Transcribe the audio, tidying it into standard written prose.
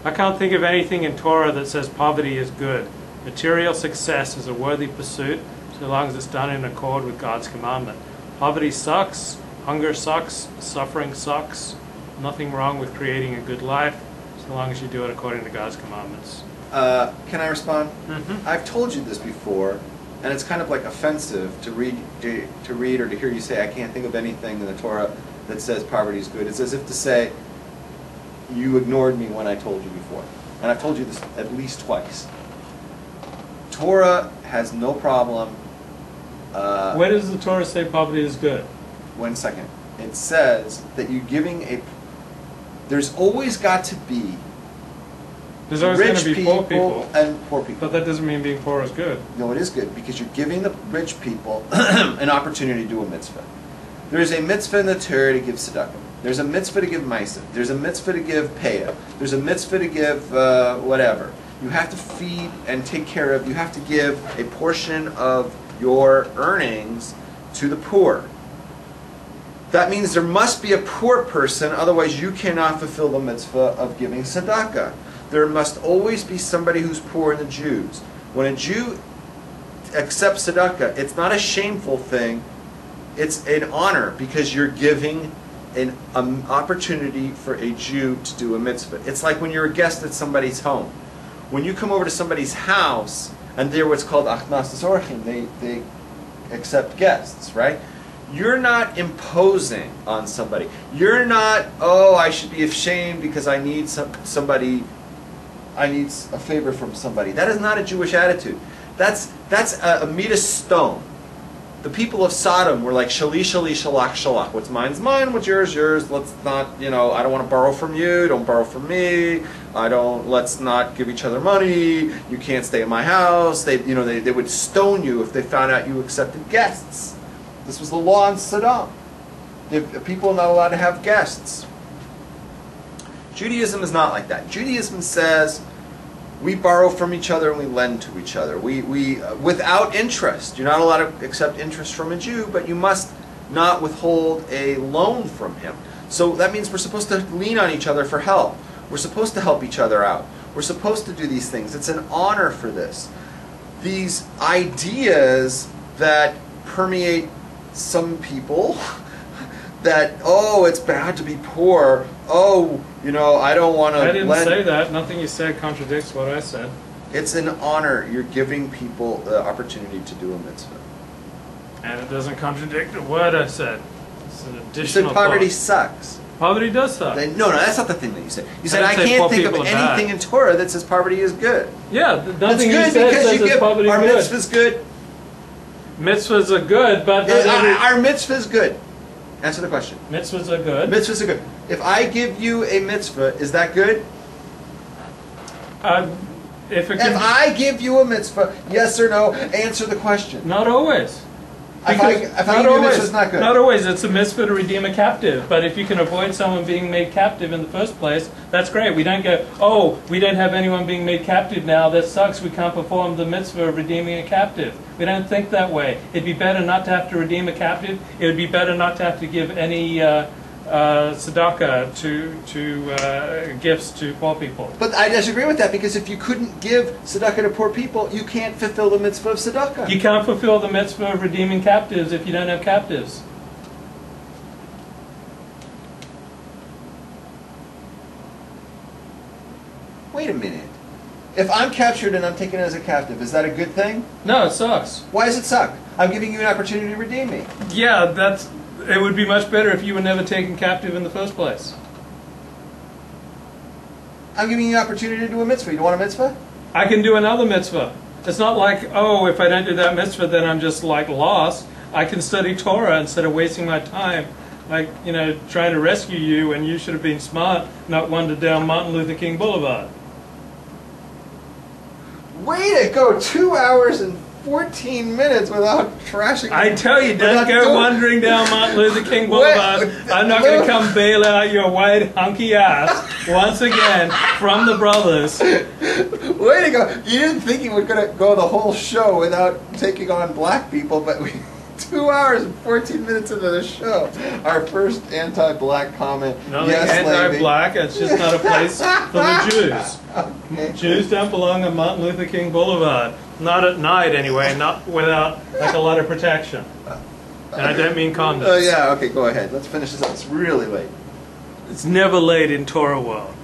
I can't think of anything in Torah that says poverty is good. Material success is a worthy pursuit so long as it's done in accord with God's commandment. Poverty sucks, hunger sucks, suffering sucks. Nothing wrong with creating a good life so long as you do it according to God's commandments. Can I respond? Mm-hmm. I've told you this before, and it's kind of like offensive to read or to hear you say, I can't think of anything in the Torah that says poverty is good. It's as if to say, you ignored me when I told you before. And I've told you this at least twice. Torah has no problem. Where does the Torah say poverty is good? 1 second. It says that you're giving a... There's always got to be There's always going to rich be poor people. and poor people. But that doesn't mean being poor is good. No, it is good, because you're giving the rich people an opportunity to do a mitzvah. There's a mitzvah in the Torah to give tzedakah. There's a mitzvah to give ma'aseh. There's a mitzvah to give payah. There's a mitzvah to give whatever. You have to feed and take care of. You have to give a portion of your earnings to the poor. That means there must be a poor person, otherwise you cannot fulfill the mitzvah of giving tzedakah. There must always be somebody who's poor in the Jews. When a Jew accepts tzedakah, it's not a shameful thing. It's an honor, because you're giving an opportunity for a Jew to do a mitzvah. It's like when you're a guest at somebody's home. When you come over to somebody's house, and they're what's called achnasas orchim, they accept guests, right? You're not imposing on somebody. You're not, oh, I should be ashamed because I need somebody, I need a favor from somebody. That is not a Jewish attitude. That's a midas stone. The people of Sodom were like, shali, shali, shalach, shalach. What's mine's mine, what's yours, yours. Let's not, I don't want to borrow from you, don't borrow from me. Let's not give each other money. You can't stay in my house. They would stone you if they found out you accepted guests. This was the law in Sodom. People are not allowed to have guests. Judaism is not like that. Judaism says we borrow from each other and we lend to each other. We without interest. You're not allowed to accept interest from a Jew, but you must not withhold a loan from him. So that means we're supposed to lean on each other for help. We're supposed to help each other out. We're supposed to do these things. It's an honor for this. These ideas that permeate some people that, oh, it's bad to be poor. Oh, I don't want to I didn't say that. Nothing you said contradicts what I said. It's an honor. You're giving people the opportunity to do a mitzvah. And it doesn't contradict what I said. It's an additional You said poverty thought. sucks. Poverty does suck. No, that's not the thing that you said. You said, I I didn't say can't poor think of people are anything bad. in Torah that says poverty is good. Yeah, That's nothing you good said because says you it's give poverty our good. mitzvah's good. Mitzvahs are good, but not every... Our mitzvah's good. Answer the question. Mitzvahs are good. Mitzvahs are good. If I give you a mitzvah, is that good? If I give you a mitzvah, yes or no, answer the question. Not always. If I give you a mitzvah, it's not good. Not always. It's a mitzvah to redeem a captive. But if you can avoid someone being made captive in the first place, that's great. We don't go, oh, we don't have anyone being made captive now. That sucks. We can't perform the mitzvah of redeeming a captive. We don't think that way. It'd be better not to have to redeem a captive. It would be better not to have to give any tzedakah to gifts to poor people. But I disagree with that, because if you couldn't give tzedakah to poor people, you can't fulfill the mitzvah of tzedakah. You can't fulfill the mitzvah of redeeming captives if you don't have captives. Wait a minute. If I'm captured and I'm taken as a captive, is that a good thing? No, it sucks. Why does it suck? I'm giving you an opportunity to redeem me. Yeah, it would be much better if you were never taken captive in the first place. I'm giving you an opportunity to do a mitzvah. You want a mitzvah? I can do another mitzvah. It's not like, oh, if I don't do that mitzvah, then I'm just like lost. I can study Torah instead of wasting my time, like, trying to rescue you when you should have been smart, not wandered down Martin Luther King Boulevard. Way to go! 2 hours and 14 minutes without trashing. I tell you, don't go wandering down Martin Luther King Boulevard. I'm not going to come bail out your white hunky ass once again from the brothers. Way to go! You didn't think you were going to go the whole show without taking on black people, but we 2 hours and 14 minutes into the show. Our first anti-black comment. Nothing Yes, lady. anti-black. It's just not a place for the Jews. Okay. Jews don't belong on Martin Luther King Boulevard. Not at night, anyway. Not without like a lot of protection. And I don't mean condoms. Oh yeah. Okay, go ahead. Let's finish this up. It's really late. It's never late in Torah world.